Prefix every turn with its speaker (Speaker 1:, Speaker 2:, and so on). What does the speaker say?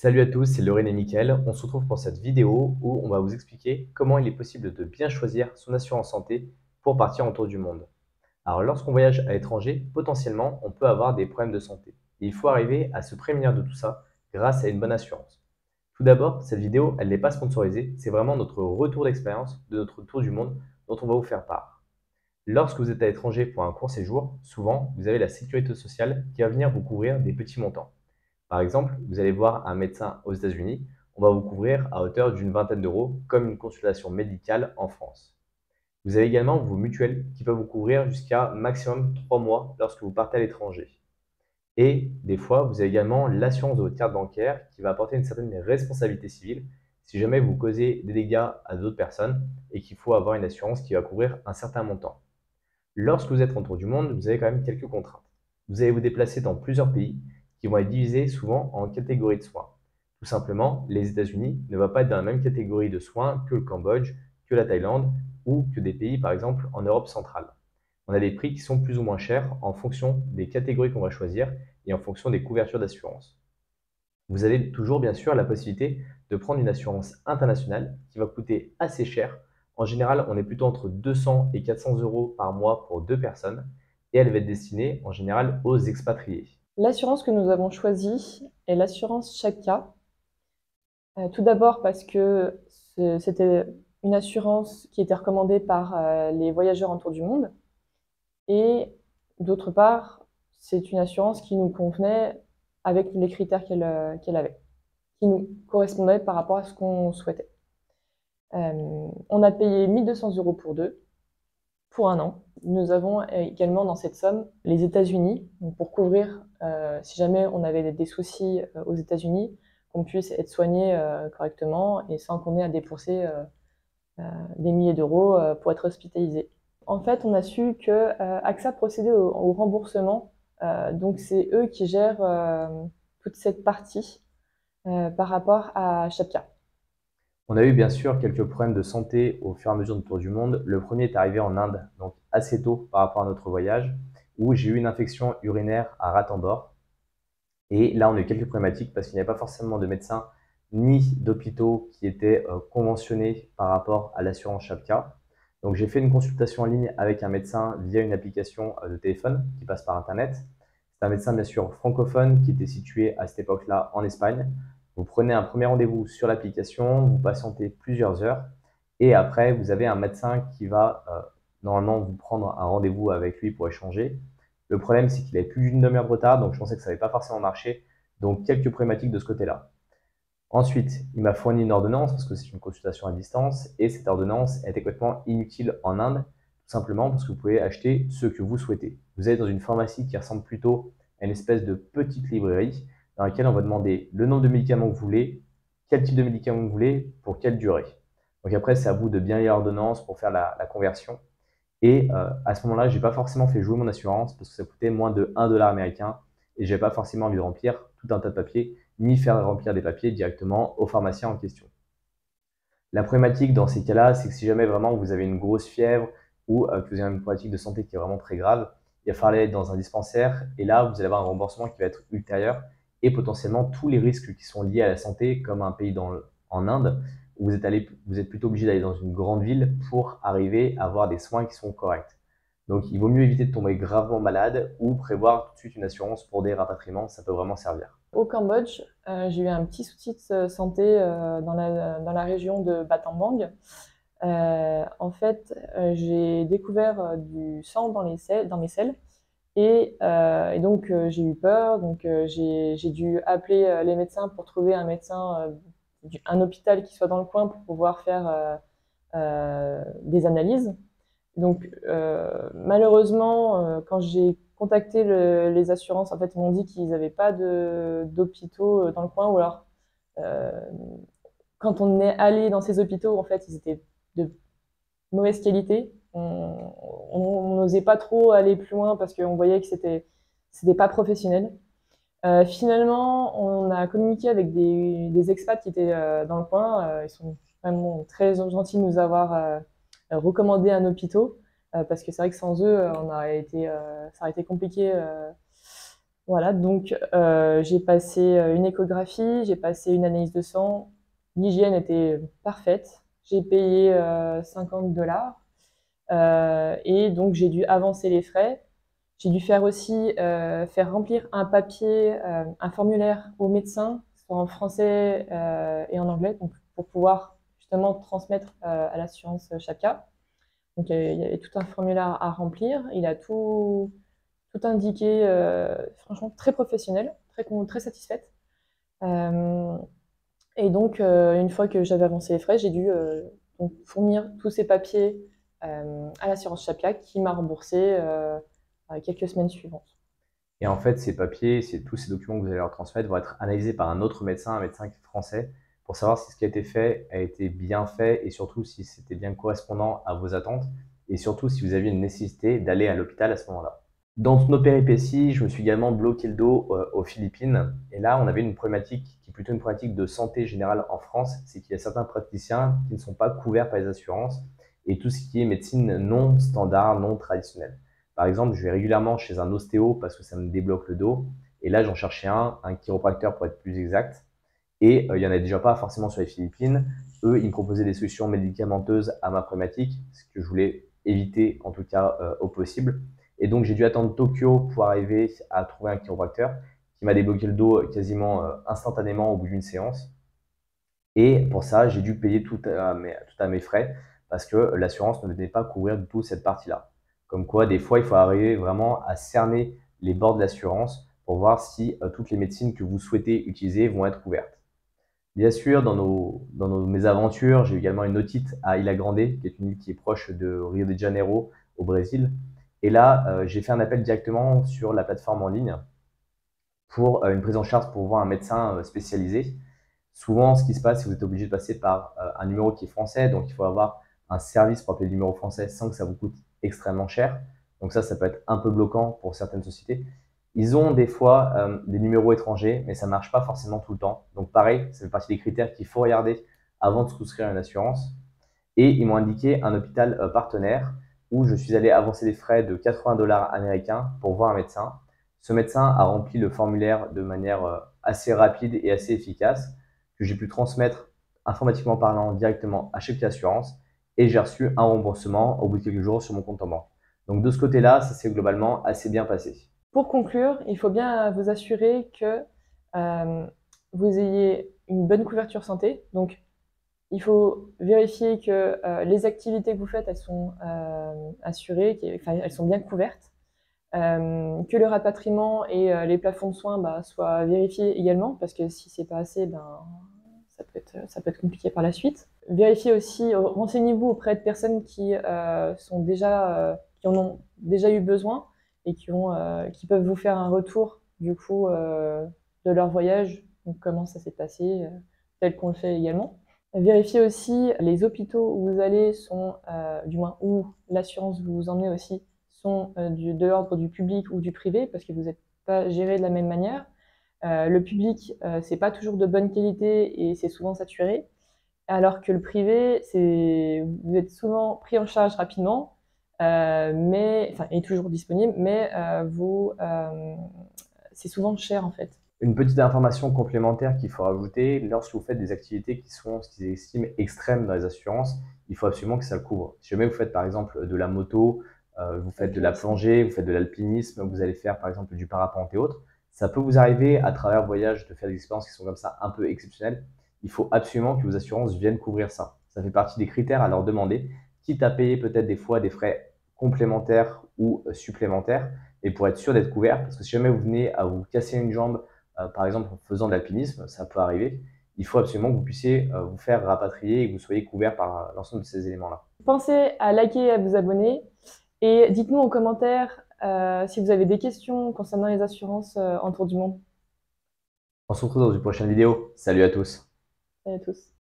Speaker 1: Salut à tous, c'est Lorraine et Mickaël. On se retrouve pour cette vidéo où on va vous expliquer comment il est possible de bien choisir son assurance santé pour partir en tour du monde. Alors lorsqu'on voyage à l'étranger, potentiellement, on peut avoir des problèmes de santé. Et il faut arriver à se prémunir de tout ça grâce à une bonne assurance. Tout d'abord, cette vidéo, elle n'est pas sponsorisée, c'est vraiment notre retour d'expérience de notre tour du monde dont on va vous faire part. Lorsque vous êtes à l'étranger pour un court séjour, souvent, vous avez la sécurité sociale qui va venir vous couvrir des petits montants. Par exemple, vous allez voir un médecin aux États-Unis, on va vous couvrir à hauteur d'une vingtaine d'euros, comme une consultation médicale en France. Vous avez également vos mutuelles qui peuvent vous couvrir jusqu'à maximum 3 mois lorsque vous partez à l'étranger. Et des fois, vous avez également l'assurance de votre carte bancaire qui va apporter une certaine responsabilité civile si jamais vous causez des dégâts à d'autres personnes et qu'il faut avoir une assurance qui va couvrir un certain montant. Lorsque vous êtes en tour du monde, vous avez quand même quelques contraintes. Vous allez vous déplacer dans plusieurs pays qui vont être divisés souvent en catégories de soins. Tout simplement, les États-Unis ne vont pas être dans la même catégorie de soins que le Cambodge, que la Thaïlande ou que des pays par exemple en Europe centrale. On a des prix qui sont plus ou moins chers en fonction des catégories qu'on va choisir et en fonction des couvertures d'assurance. Vous avez toujours bien sûr la possibilité de prendre une assurance internationale qui va coûter assez cher. En général, on est plutôt entre 200 et 400 euros par mois pour deux personnes et elle va être destinée en général aux expatriés.
Speaker 2: L'assurance que nous avons choisie est l'assurance Chaka. Tout d'abord parce que c'était une assurance qui était recommandée par les voyageurs en tour du monde. Et d'autre part, c'est une assurance qui nous convenait avec les critères qu'elle avait, qui nous correspondaient par rapport à ce qu'on souhaitait. On a payé 1200 euros pour deux, pour un an. Nous avons également dans cette somme les États-Unis, pour couvrir si jamais on avait des soucis aux États-Unis, qu'on puisse être soigné correctement et sans qu'on ait à débourser des milliers d'euros pour être hospitalisé. En fait, on a su que AXA procédait au remboursement, donc c'est eux qui gèrent toute cette partie par rapport à Chapka.
Speaker 1: On a eu bien sûr quelques problèmes de santé au fur et à mesure du tour du monde. Le premier est arrivé en Inde, donc assez tôt par rapport à notre voyage, où j'ai eu une infection urinaire à Ranthambore. Et là, on a eu quelques problématiques parce qu'il n'y avait pas forcément de médecins ni d'hôpitaux qui étaient conventionnés par rapport à l'assurance Chapka. Donc, j'ai fait une consultation en ligne avec un médecin via une application de téléphone qui passe par Internet. C'est un médecin, bien sûr, francophone qui était situé à cette époque-là en Espagne. Vous prenez un premier rendez-vous sur l'application, vous patientez plusieurs heures et après, vous avez un médecin qui va normalement vous prendre un rendez-vous avec lui pour échanger. Le problème, c'est qu'il avait plus d'une demi-heure de retard, donc je pensais que ça n'allait pas forcément marcher. Donc, quelques problématiques de ce côté-là. Ensuite, il m'a fourni une ordonnance parce que c'est une consultation à distance et cette ordonnance était complètement inutile en Inde, tout simplement parce que vous pouvez acheter ce que vous souhaitez. Vous êtes dans une pharmacie qui ressemble plutôt à une espèce de petite librairie dans laquelle on va demander le nombre de médicaments que vous voulez, quel type de médicaments vous voulez, pour quelle durée. Donc après, c'est à vous de bien lire l'ordonnance pour faire la conversion. Et à ce moment-là, j'ai pas forcément fait jouer mon assurance parce que ça coûtait moins de 1 dollar américain et j'ai pas forcément envie de remplir tout un tas de papiers, ni faire remplir des papiers directement au pharmacien en question. La problématique dans ces cas-là, c'est que si jamais vraiment vous avez une grosse fièvre ou que vous avez une problématique de santé qui est vraiment très grave, il va falloir aller dans un dispensaire et là, vous allez avoir un remboursement qui va être ultérieur et potentiellement tous les risques qui sont liés à la santé, comme un pays en Inde, où vous êtes plutôt obligé d'aller dans une grande ville pour arriver à avoir des soins qui sont corrects. Donc, il vaut mieux éviter de tomber gravement malade ou prévoir tout de suite une assurance pour des rapatriements, ça peut vraiment servir.
Speaker 2: Au Cambodge, j'ai eu un petit souci de santé dans la région de Battambang. En fait, j'ai découvert du sang dans mes selles et donc j'ai eu peur. Donc j'ai dû appeler les médecins pour trouver un médecin, un hôpital qui soit dans le coin pour pouvoir faire des analyses. Donc, malheureusement, quand j'ai contacté les assurances, en fait, ils m'ont dit qu'ils n'avaient pas d'hôpitaux dans le coin, ou alors, euh, quand on est allé dans ces hôpitaux, en fait, ils étaient de mauvaise qualité. On n'osait pas trop aller plus loin parce qu'on voyait que c'était pas professionnel. Finalement, on a communiqué avec des expats qui étaient dans le coin. Ils sont vraiment très gentils de nous avoir recommandé un hôpital parce que c'est vrai que sans eux, ça aurait été compliqué Voilà, donc j'ai passé une échographie, j'ai passé une analyse de sang. L'hygiène était parfaite. J'ai payé 50 $ et donc j'ai dû avancer les frais. J'ai dû faire aussi faire remplir un papier, un formulaire au médecin, soit en français et en anglais, donc pour pouvoir justement transmettre à l'assurance chaque cas. Donc il y avait tout un formulaire à remplir. Il a tout indiqué, franchement très professionnel, très satisfaite. Euh, et donc, une fois que j'avais avancé les frais, j'ai dû donc fournir tous ces papiers à l'assurance Chapia qui m'a remboursé quelques semaines suivantes.
Speaker 1: Et en fait, ces papiers, tous ces documents que vous allez leur transmettre vont être analysés par un autre médecin, un médecin français, pour savoir si ce qui a été fait a été bien fait et surtout si c'était bien correspondant à vos attentes et surtout si vous aviez une nécessité d'aller à l'hôpital à ce moment-là. Dans toutes nos péripéties, je me suis également bloqué le dos aux Philippines. Et là, on avait une problématique qui est plutôt une problématique de santé générale en France. C'est qu'il y a certains praticiens qui ne sont pas couverts par les assurances et tout ce qui est médecine non standard, non traditionnelle. Par exemple, je vais régulièrement chez un ostéo parce que ça me débloque le dos. Et là, j'en cherchais un chiropracteur pour être plus exact. Et il n'y en avait déjà pas forcément sur les Philippines. Eux, ils me proposaient des solutions médicamenteuses à ma problématique, ce que je voulais éviter en tout cas au possible. Et donc, j'ai dû attendre Tokyo pour arriver à trouver un chiropracteur qui m'a débloqué le dos quasiment instantanément au bout d'une séance. Et pour ça, j'ai dû payer tout à mes frais parce que l'assurance ne venait pas couvrir du tout cette partie-là. Comme quoi, des fois, il faut arriver vraiment à cerner les bords de l'assurance pour voir si toutes les médecines que vous souhaitez utiliser vont être couvertes. Bien sûr, dans nos mésaventures, j'ai également une otite à Ilha Grande, qui est une île qui est proche de Rio de Janeiro, au Brésil. Et là, j'ai fait un appel directement sur la plateforme en ligne pour une prise en charge pour voir un médecin spécialisé. Souvent, ce qui se passe, c'est que vous êtes obligé de passer par un numéro qui est français, donc il faut avoir un service pour appeler le numéro français sans que ça vous coûte extrêmement cher. Donc ça peut être un peu bloquant pour certaines sociétés. Ils ont des fois des numéros étrangers, mais ça ne marche pas forcément tout le temps. Donc pareil, ça fait partie des critères qu'il faut regarder avant de souscrire une assurance. Et ils m'ont indiqué un hôpital partenaire où je suis allé avancer des frais de 80 $ américains pour voir un médecin. Ce médecin a rempli le formulaire de manière assez rapide et assez efficace que j'ai pu transmettre informatiquement parlant directement à Chèque Assurance et j'ai reçu un remboursement au bout de quelques jours sur mon compte en banque. Donc de ce côté-là, ça s'est globalement assez bien passé.
Speaker 2: Pour conclure, il faut bien vous assurer que vous ayez une bonne couverture santé. Donc, il faut vérifier que les activités que vous faites, elles sont assurées, elles sont bien couvertes. Que le rapatriement et les plafonds de soins soient vérifiés également, parce que si c'est pas assez, ça peut être compliqué par la suite. Vérifiez aussi, renseignez-vous auprès de personnes qui qui en ont déjà eu besoin et qui peuvent vous faire un retour du coup de leur voyage, donc comment ça s'est passé, tel qu'on le fait également. Vérifiez aussi les hôpitaux où vous allez sont, du moins où l'assurance vous emmenez aussi, sont de l'ordre du public ou du privé, parce que vous n'êtes pas géré de la même manière. Le public, c'est pas toujours de bonne qualité et c'est souvent saturé, alors que le privé, vous êtes souvent pris en charge rapidement, est toujours disponible, mais c'est souvent cher en fait.
Speaker 1: Une petite information complémentaire qu'il faut rajouter, lorsque vous faites des activités qui sont ce qu'ils estiment extrêmes dans les assurances, il faut absolument que ça le couvre. Si jamais vous faites par exemple de la moto, vous faites de la plongée, vous faites de l'alpinisme, vous allez faire par exemple du parapente et autres, ça peut vous arriver à travers le voyage de faire des expériences qui sont comme ça un peu exceptionnelles. Il faut absolument que vos assurances viennent couvrir ça. Ça fait partie des critères à leur demander, quitte à payer peut-être des fois des frais complémentaires ou supplémentaires, et pour être sûr d'être couvert, parce que si jamais vous venez à vous casser une jambe, par exemple en faisant de l'alpinisme, ça peut arriver, il faut absolument que vous puissiez vous faire rapatrier et que vous soyez couvert par l'ensemble de ces éléments-là.
Speaker 2: Pensez à liker et à vous abonner et dites-nous en commentaire si vous avez des questions concernant les assurances en tour du monde.
Speaker 1: On se retrouve dans une prochaine vidéo. Salut à tous!
Speaker 2: Salut à tous.